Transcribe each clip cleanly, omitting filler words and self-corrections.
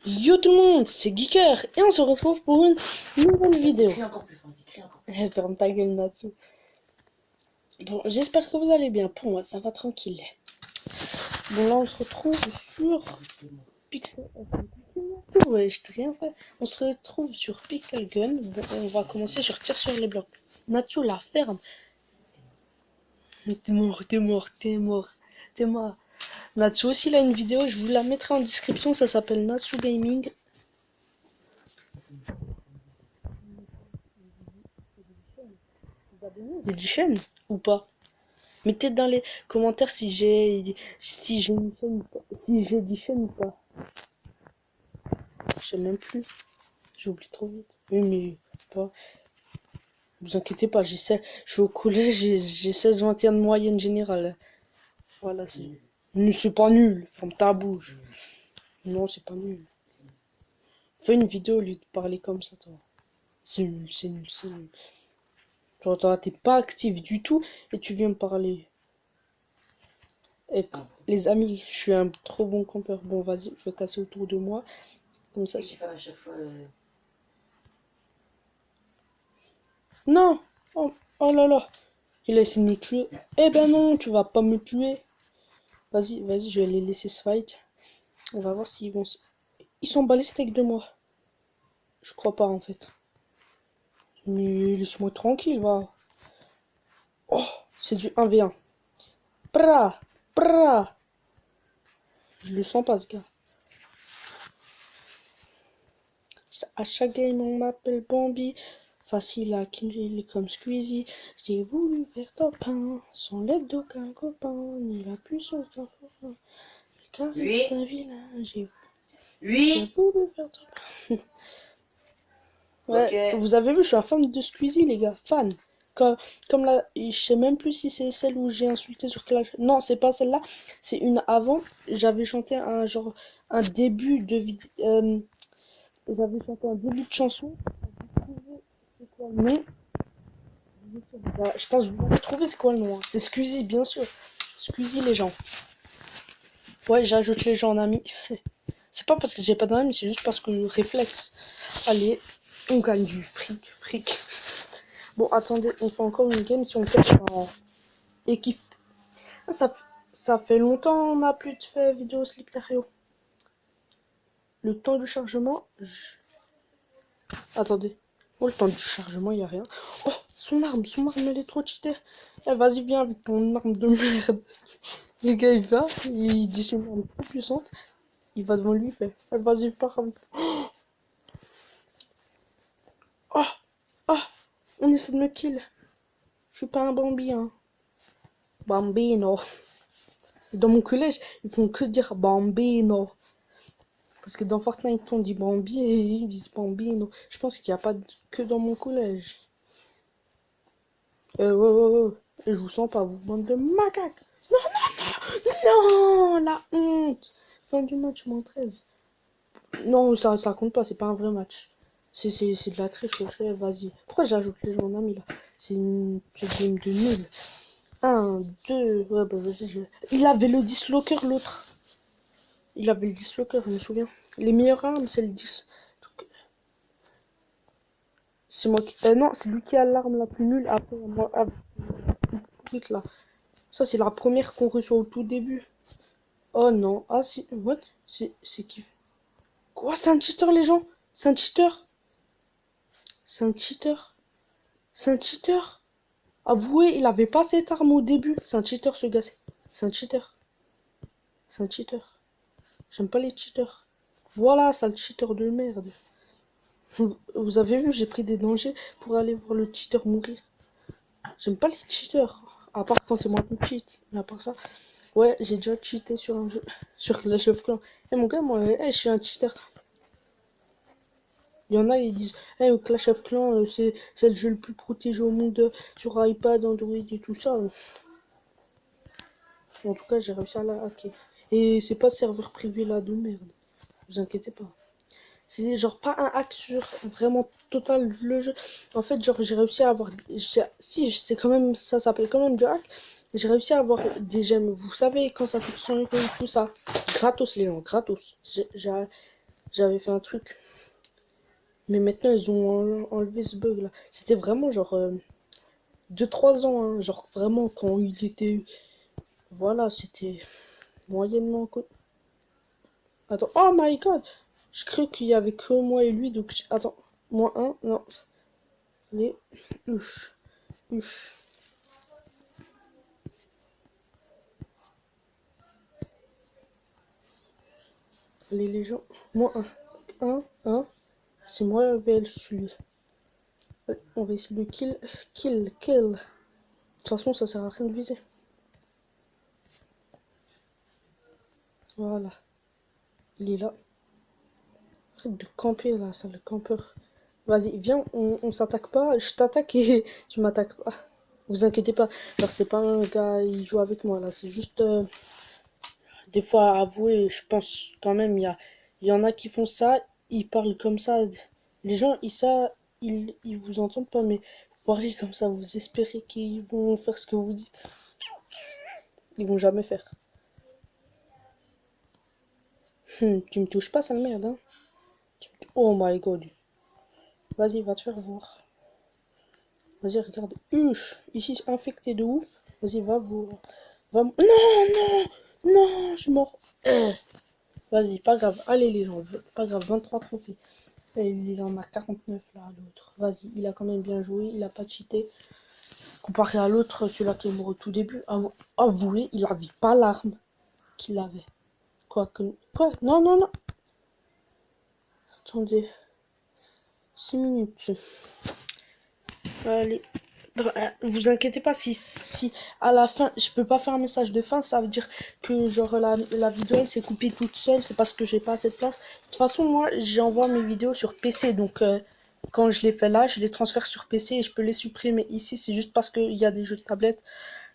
Yo tout le monde, c'est Geeker et on se retrouve pour une nouvelle vidéo. Crie encore plus fort, vas-y, crie encore. Ferme ta gueule Natsu. Bon, j'espère que vous allez bien. Pour moi, ça va tranquille. Bon, là, on se retrouve sur Pixel. Ouais, je t'ai rien fait. On se retrouve sur Pixel Gun. Bon, on va commencer sur tir sur les blocs. Natsu, la ferme. T'es mort, t'es mort, t'es mort, t'es mort. Natsu aussi, il a une vidéo, je vous la mettrai en description. Ça s'appelle Natsu Gaming. J'ai dit chaîne ou pas? Mettez dans les commentaires si j'ai une chaîne ou pas. Si j'ai dit chaîne ou pas. Je sais même plus. J'oublie trop vite. Oui mais pas. Vous inquiétez pas, je suis au collège, j'ai 16-21 de moyenne générale. Voilà, c'est. Mais c'est pas nul, ferme ta bouche. Non, c'est pas nul. Fais une vidéo au lieu de parler comme ça, toi. C'est nul, c'est nul, c'est nul. Toi, t'es pas actif du tout et tu viens me parler. Et les amis, je suis un trop bon campeur. Bon, vas-y, je vais casser autour de moi. Comme ça, C'est pas à chaque fois. Non! Oh, oh là là! Il a essayé de me tuer. Eh ben non, tu vas pas me tuer. Vas-y, vas-y, je vais les laisser se fight. On va voir s'ils vont se... Ils sont balistiques de moi. Je crois pas, en fait. Mais laisse-moi tranquille, va. Oh, c'est du 1v1. Pra! Pra! Je le sens pas, ce gars. À chaque game, on m'appelle Bambi. Facile à kill comme Squeezie. J'ai voulu faire top 1 sans l'aide d'aucun copain, ni la puissance d'un forain. Car c'est un vilain, j'ai Oui. voulu faire top 1. Ouais, Ok. vous avez vu, je suis un fan de Squeezie, les gars. Fan. Comme là, je sais même plus si c'est celle où j'ai insulté sur Clash. Non, c'est pas celle-là. C'est une avant. J'avais chanté un début de vidéo. J'avais chanté un début de chanson. C'est quoi le nom? Je pense que vous allez trouver c'est quoi le nom. Hein. C'est Squeezie, bien sûr. Squeezie les gens. Ouais, j'ajoute les gens en ami. C'est pas parce que j'ai pas d'amis, c'est juste parce que le réflexe. Allez, on gagne du fric, fric. Bon, attendez, on fait encore une game si on fait en équipe. Ah, ça fait longtemps on n'a plus de fait vidéo slip Terrio. Le temps du chargement. Attendez. Oh, le temps du chargement, il y a rien. Oh, son arme, elle est trop cheatée. Eh, vas-y, viens avec ton arme de merde. Le gars, il va, il dit c'est une arme trop puissante. Il va devant lui, il fait eh, vas-y, pars avec. Oh, oh, on essaie de me kill. Je suis pas un Bambi, hein. Bambino. Dans mon collège, ils font que dire Bambino. Parce que dans Fortnite, on dit Bambi et ils disent Bambino. Je pense qu'il n'y a pas que dans mon collège. Ouais, ouais, ouais. Je vous sens pas, vous, bande de macaques. Non, non, non, la honte. Fin du match, moins 13. Non, ça compte pas, c'est pas un vrai match. C'est de la triche, ouais, vas-y. Pourquoi j'ajoute les gens en ami là? C'est une game de nul. Un, deux, ouais, bah vas-y. Il avait le dislocker l'autre. Il avait le dislocker, je me souviens. Les meilleures armes, c'est le 10. Donc, c'est moi qui. Non, c'est lui qui a l'arme la plus nulle. Après, moi, là. Ça, c'est la première qu'on reçoit au tout début. Oh non. Ah, si. What? C'est qui? Quoi? C'est un cheater, les gens? C'est un cheater? C'est un cheater? C'est un cheater? Avouez, il avait pas cette arme au début. C'est un cheater, ce gars. C'est un cheater. C'est un cheater. J'aime pas les cheaters. Voilà, sale cheater de merde. Vous avez vu, j'ai pris des dangers pour aller voir le cheater mourir. J'aime pas les cheaters. À part quand c'est moi qui cheat. Mais à part ça, ouais, j'ai déjà cheaté sur un jeu. Sur Clash of Clans. Eh mon gars, moi, je suis un cheater. Il y en a, ils disent, Clash of Clans, c'est le jeu le plus protégé au monde sur iPad, Android et tout ça. En tout cas, j'ai réussi à la hacker. Et c'est pas serveur privé là de merde. Vous inquiétez pas. C'est genre pas un hack sur vraiment total le jeu. En fait, genre j'ai réussi à avoir... Si, c'est quand même... Ça s'appelle quand même du hack. J'ai réussi à avoir des gemmes. Vous savez, quand ça coûte 100 € et tout ça. Gratos, les gens, gratos. j'avais fait un truc. Mais maintenant, ils ont enlevé ce bug là. C'était vraiment genre 2-3 ans, hein. Genre vraiment quand il était. Voilà, c'était moyennement. Attends, oh my god! Je crois qu'il y avait que moi et lui, donc. Attends, moins un, non. Les. Huch. Huch. Les légions. Moins un. Un. C'est moi, VL celui. On va essayer de kill. Kill, kill. De toute façon, ça sert à rien de viser. Voilà. Il est là. Arrête de camper là, sale campeur. Vas-y, viens, on s'attaque pas. Je t'attaque et tu m'attaques pas. Vous inquiétez pas. Alors, c'est pas un gars, il joue avec moi là. C'est juste. Des fois, à avouer, je pense quand même, il y en a qui font ça. Ils parlent comme ça. Les gens, ils vous entendent pas, mais vous parlez comme ça. Vous espérez qu'ils vont faire ce que vous dites. Ils vont jamais faire. Tu me touches pas, sale merde, hein. Oh my god. Vas-y, va te faire voir. Vas-y, regarde. Huche. Ici, c'est infecté de ouf. Vas-y, va voir. Va... Non, non, non, je suis mort. Vas-y, pas grave. Allez, les gens. Pas grave, 23 trophées. Et il en a 49 là, l'autre. Vas-y, il a quand même bien joué. Il a pas cheaté. Comparé à l'autre, celui-là qui est mort au tout début. Avouez, il avait pas l'arme qu'il avait. Quoi que. Quoi? Non, non, non. Attendez. 6 minutes. Allez. Vous inquiétez pas si à la fin je peux pas faire un message de fin, ça veut dire que genre la vidéo elle s'est coupée toute seule, c'est parce que j'ai pas assez de place. De toute façon moi j'envoie mes vidéos sur PC, donc quand je les fais là je les transfère sur PC et je peux les supprimer. Ici c'est juste parce qu'il y a des jeux de tablette,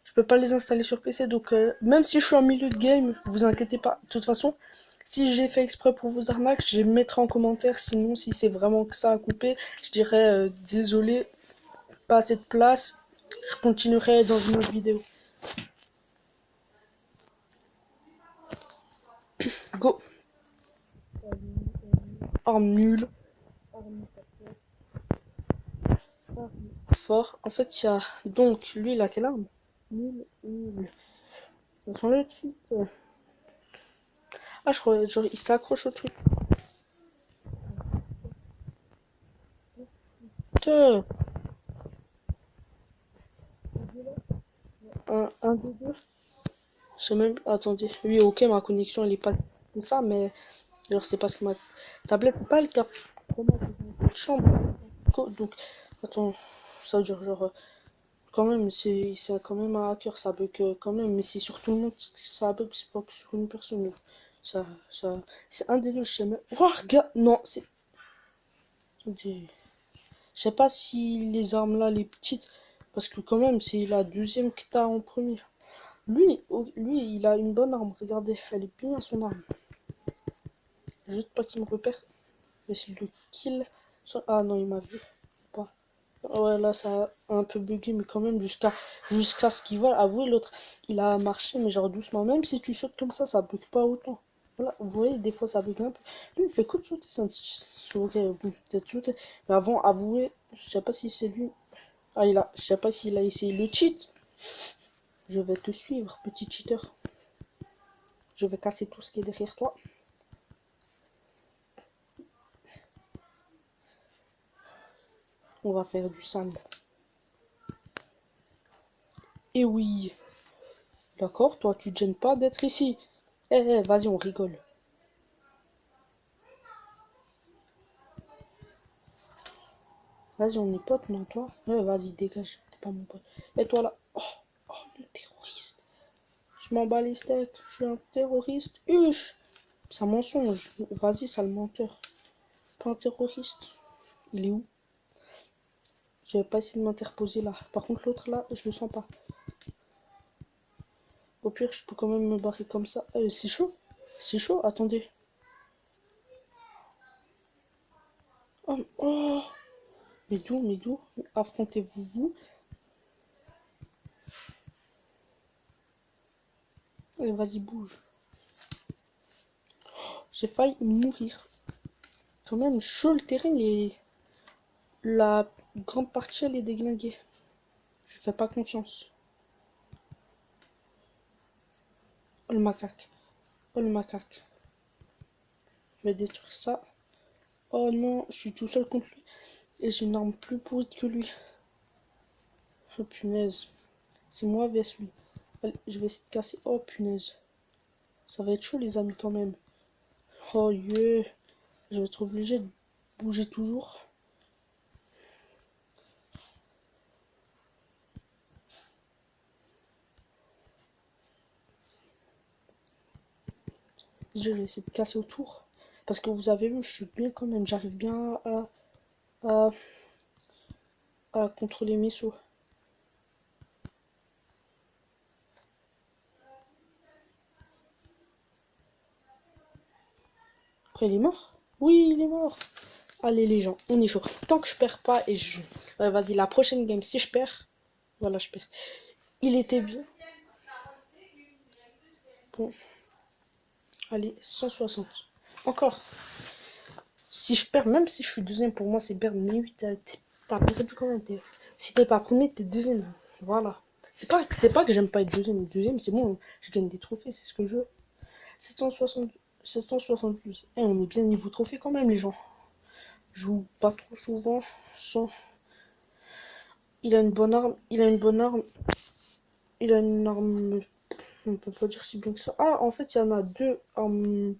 je peux pas les installer sur PC, donc même si je suis en milieu de game, vous inquiétez pas. De toute façon si j'ai fait exprès pour vous arnaquer, je les mettrai en commentaire, sinon si c'est vraiment que ça à couper, je dirais désolé, pas assez de place, je continuerai dans une autre vidéo. Go. Arme nulle. Fort. En fait, il y a. Donc, lui, il a quelle arme? Nul, nul. Sans le cheat. Ah, je crois, genre, il s'accroche au truc. Putain. Un des deux. Je sais même. Attendez. Oui, ok, ma connexion, elle est pas comme ça, mais. Genre, c'est parce que ma tablette n'est pas le cap. Chambre. Donc, attends. Ça dure genre. Quand même, c'est quand même un hacker, ça bug quand même, mais c'est sur tout le monde que ça bug, c'est pas que sur une personne. Donc, c'est un des deux, je sais même. Oh, regarde, non, c'est. Je sais pas si les armes là, les petites, parce que quand même, c'est la deuxième que t'as en premier. Lui, il a une bonne arme, regardez, elle est bien son arme. Juste pas qu'il me repère. J'essaie de le kill. Ah non, il m'a vu. Pas. Ouais, là, ça a un peu bugué, mais quand même, jusqu'à ce qu'il vole. Avouez, l'autre, il a marché, mais genre doucement. Même si tu sautes comme ça bug pas autant. Voilà, vous voyez, des fois, ça bug un peu. Lui, il fait que de sauter, ok, bon, peut-être sauter. Mais avant, avouez, je sais pas si c'est lui. Ah, je sais pas s'il a essayé le cheat. Je vais te suivre, petit cheater. Je vais casser tout ce qui est derrière toi. On va faire du sale. Et oui. D'accord, toi, tu te gênes pas d'être ici. Vas-y, on rigole. Vas-y, on est potes, non, toi? Vas-y, dégage, t'es pas mon pote. Et toi, là? Oh, le terroriste. Je m'en bats les steaks, je suis un terroriste. Huch! C'est un mensonge. Vas-y, sale menteur. Pas un terroriste. Il est où? Je vais pas essayer de m'interposer là. Par contre, l'autre, là, je le sens pas. Au pire, je peux quand même me barrer comme ça. C'est chaud. C'est chaud, attendez. Oh, oh. Mais d'où? Affrontez-vous, vous. Allez, vas-y, bouge. J'ai failli mourir. quand même chaud le terrain, la grande partie elle est déglinguée. Je fais pas confiance. Oh le macaque. Oh le macaque. Je vais détruire ça. Oh non, je suis tout seul contre lui. Et j'ai une arme plus pourrie que lui. Oh punaise. C'est moi vs lui. Allez, je vais essayer de casser. Oh punaise. Ça va être chaud les amis quand même. Oh yeah. Je vais être obligé de bouger toujours. Je vais essayer de casser autour. Parce que vous avez vu, je suis bien quand même. J'arrive bien à, à contrôler mes sauts. Après, il est mort? Oui, il est mort. Allez, les gens, on est chaud. Tant que je perds pas et je. Vas-y, la prochaine game, si je perds. Voilà, je perds. Il était bien. Bon. Allez, 160. Encore. Si je perds, même si je suis deuxième, pour moi, c'est perdre. Mais oui, t'as perdu quand même. Si t'es pas premier, t'es deuxième. Voilà. C'est pas que j'aime pas être deuxième. Deuxième, c'est bon. Je gagne des trophées, c'est ce que je veux. 760, 772. Et on est bien niveau trophée quand même, les gens. Je joue pas trop souvent. Sans... Il a une bonne arme. Il a une bonne arme. Il a une arme. On peut pas dire si bien que ça. Ah, en fait, il y en a deux armes.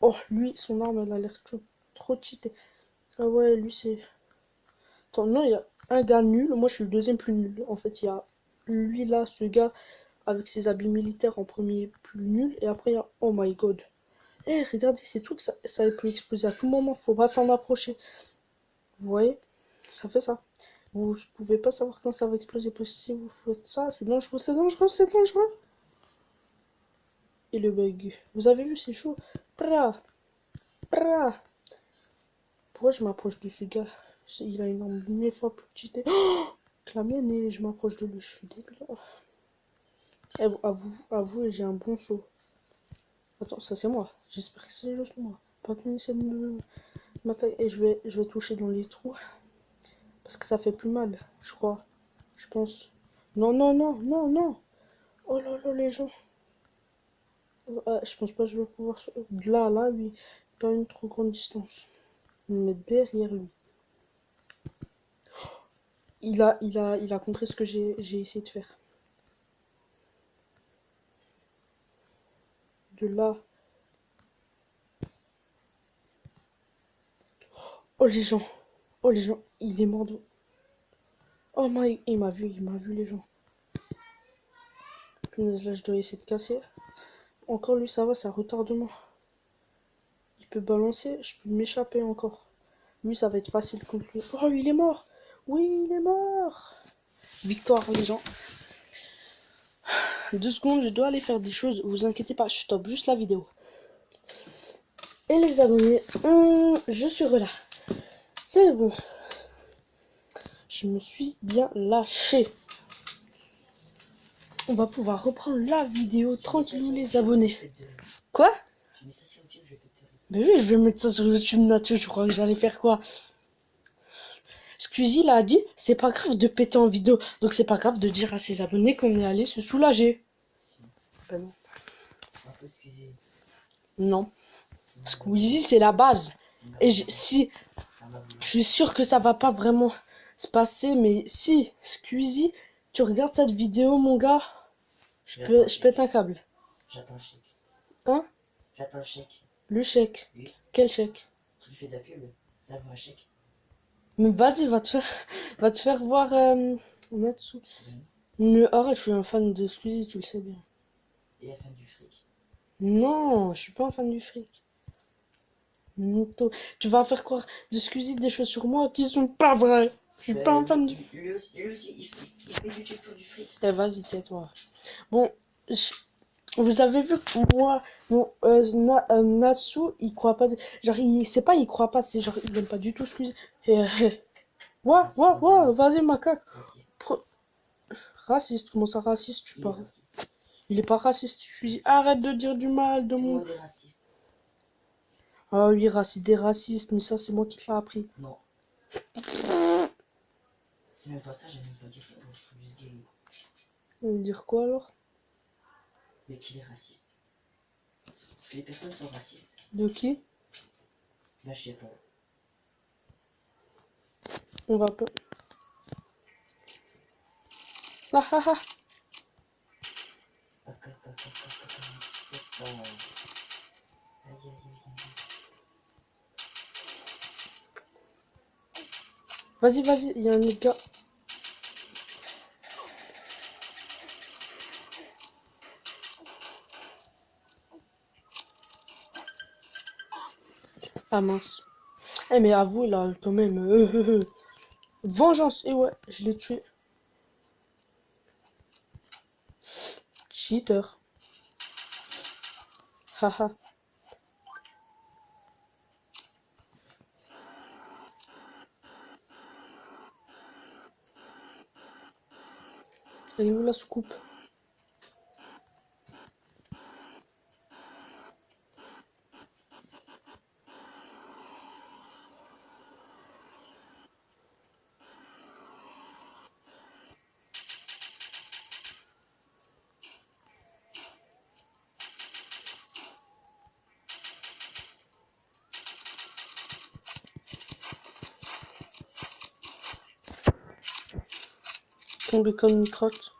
Oh, lui, son arme, elle a l'air trop cheatée. Ah ouais, lui, c'est. Attends, non, il y a un gars nul. Moi, je suis le deuxième plus nul. En fait, il y a lui là, ce gars avec ses habits militaires en premier plus nul. Et après, il y a. Oh my god. Eh, regardez, ces trucs, ça peut exploser à tout moment. Faut pas s'en approcher. Vous voyez? Ça fait ça. Vous pouvez pas savoir quand ça va exploser. Parce que si vous faites ça, c'est dangereux, c'est dangereux, c'est dangereux. Et le bug. Vous avez vu, c'est chaud. Pra, pra. Pourquoi je m'approche de ce gars? Il a une arme 1000 fois plus petite que la mienne et je m'approche de lui. Je suis débile. Eh, avouez, j'ai un bon saut. Attends, ça c'est moi. J'espère que c'est juste moi. Pas qu'on essaie de m'attaquer. Et je vais toucher dans les trous. Parce que ça fait plus mal, je crois. Je pense. Non, non, non, non, non. Oh là là, les gens. Je pense pas que je vais pouvoir. De là à là, oui. Pas une trop grande distance. Mais derrière lui. Il a compris ce que j'ai essayé de faire. De là. Oh les gens. Oh les gens. Il est mort de. Oh my. Il m'a vu les gens. Punaise, là je dois essayer de casser. Encore lui ça va, c'est un retardement. Il peut balancer, je peux m'échapper encore. Lui ça va être facile contre lui. Oh il est mort. Oui il est mort. Victoire les gens. 2 secondes, je dois aller faire des choses. Vous inquiétez pas, je stoppe juste la vidéo. Et les abonnés, je suis là. C'est bon. Je me suis bien lâché. On va pouvoir reprendre la vidéo tranquillou les abonnés. Quoi? Je mets ça sur YouTube, je vais péter. Mais oui, je vais mettre ça sur YouTube nature, je crois que j'allais faire quoi? Squeezie l'a dit, c'est pas grave de péter en vidéo, donc c'est pas grave de dire à ses abonnés qu'on est allé se soulager. Si. Ben non. Un peu excusez. Non. Squeezie c'est la base. Et si, je suis sûr que ça va pas vraiment se passer, mais si, Squeezie, tu regardes cette vidéo mon gars, je pète un câble. J'attends le chèque. Hein? J'attends le chèque. Le chèque. Oui. Quel chèque? Tu fais de la pub, ça vaut un chèque. Mais vas-y, va te faire voir Natsu. Oui. Mais arrête, je suis un fan de Squeezie, tu le sais bien. Et la fin du fric. Non, je suis pas un fan du fric. Mytho. Tu vas faire croire de Squeezie des choses sur moi qui sont pas vraies. Je suis pas un fan du fric. Lui aussi, il fait du YouTube pour du fric. Eh vas-y, tais-toi. Bon, vous avez vu que moi, mon Natsu, il croit pas. Genre, c'est pas il croit pas, c'est genre, il aime pas du tout Squeezie. Ouais, vas-y, macaque. Raciste. Raciste, comment ça raciste, tu Il est parles? raciste. Il est pas raciste, je suis. Arrête de dire du mal de Tout le mon. monde est raciste. Ah oui, raciste des racistes, mais ça, c'est moi qui te l'ai appris. Non. C'est même pas ça, j'ai même pas dit ça pour être plus gay. On veut dire quoi alors? Mais qu'il est raciste. Que les personnes sont racistes. De qui? Bah, je sais pas. On va pas. Ah ah ah! C'est pas. Aïe, aïe, aïe, aïe. Vas-y, vas-y, il y a un autre gars. Ah mince. Eh mais avoue là, quand même. Vengeance! Et ouais, je l'ai tué. Cheater. Haha. Elle est où la soucoupe? Tombé comme une crotte.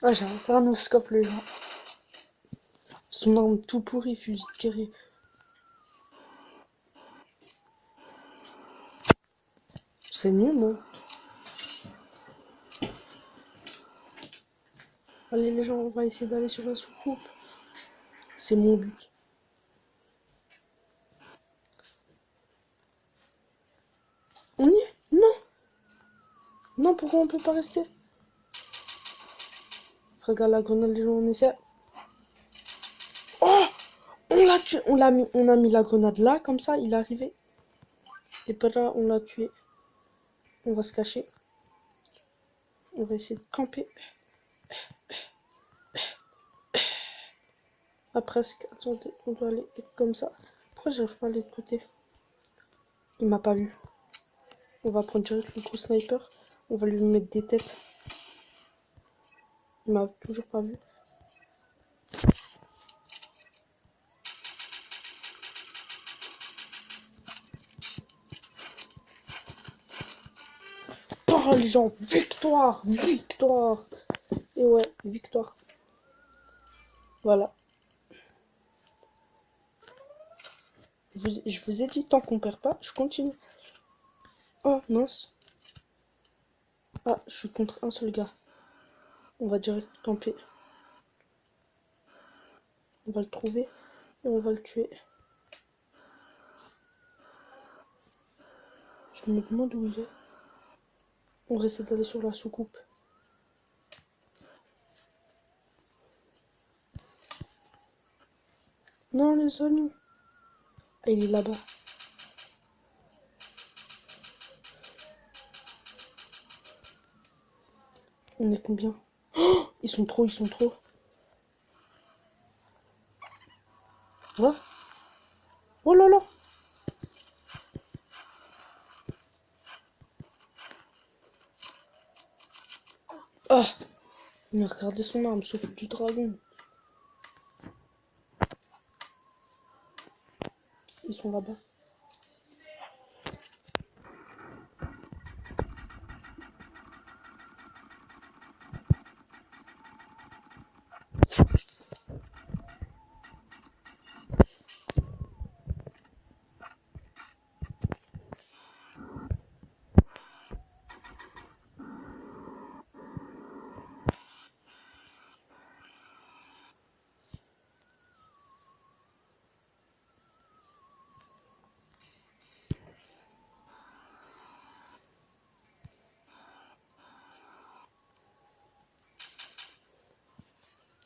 Ah, j'ai encore un scope, les gens. Son arme tout pourri, fusil de guerrier. C'est nul, non? Allez, les gens, on va essayer d'aller sur la soucoupe. C'est mon but. On y est? Non! Non, pourquoi on peut pas rester? Regarde la grenade, les gens, on essaie. Oh! On l'a tué! On a mis la grenade là, comme ça, il est arrivé. Et pas là, on l'a tué. On va se cacher. On va essayer de camper. Ah, presque. Attendez, on doit aller comme ça. Pourquoi j'arrive pas à aller de côté? Il m'a pas vu. On va prendre direct le gros sniper. On va lui mettre des têtes. Il m'a toujours pas vu. Oh, les gens, victoire! Victoire! Et ouais, victoire. Voilà. Je vous ai dit, tant qu'on perd pas, je continue. Oh, mince. Ah, je suis contre un seul gars. On va direct camper. On va le trouver et on va le tuer. Je me demande où il est. On essaie d'aller sur la soucoupe. Non, les amis. Ah, il est là-bas. On est combien? Oh, ils sont trop, ils sont trop. Va. Oh là là. Ah, il a regardé son arme, souffle du dragon. Ils sont là-bas.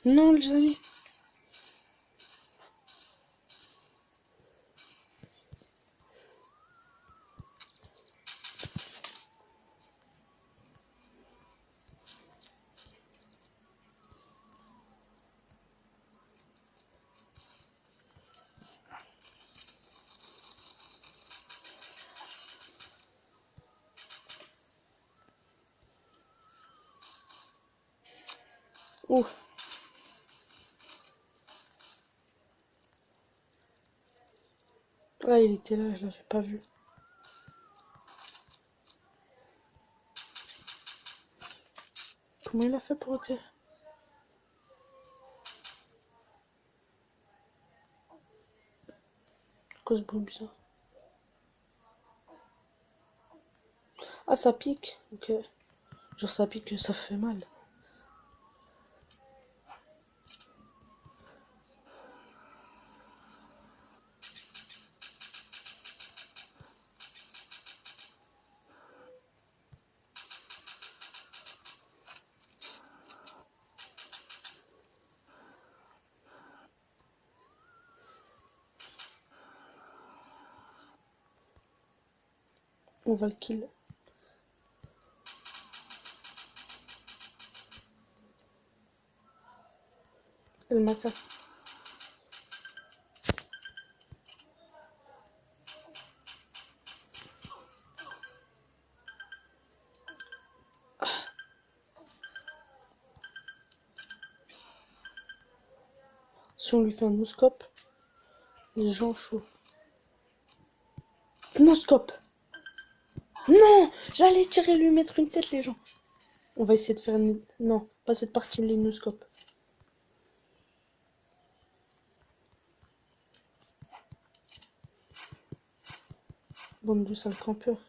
Non, les amis. Ouf. Ah, il était là, je l'avais pas vu. Comment il a fait pour être... Cause bruit bizarre. Ah, ça pique. Ok. Genre, ça pique, ça fait mal. On va le kill. Et le macaque. Si on lui fait un no-scope, les gens chauds. No-scope. Non, j'allais tirer lui mettre une tête, les gens. On va essayer de faire une... Non, pas cette partie, les no-scope. Bande de sales campeurs.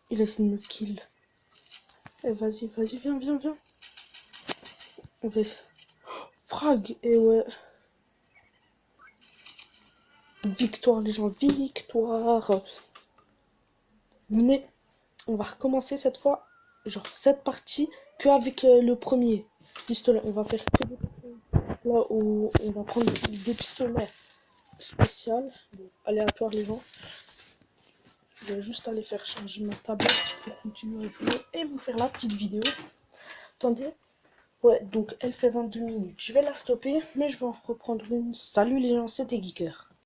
Il essaie de me kill. Eh, vas-y, vas-y, viens, viens, viens. On va essayer. Frag, et ouais. Victoire, les gens, victoire. Mais on va recommencer cette fois, genre cette partie, qu'avec le premier pistolet. On va faire que des pistolets. Là où on va prendre des pistolets spéciaux, aléatoires, les gens. Je vais juste aller faire charger ma tablette pour continuer à jouer et vous faire la petite vidéo. Attendez. Ouais, donc elle fait 22 minutes. Je vais la stopper, mais je vais en reprendre une. Salut les gens, c'était Geeker.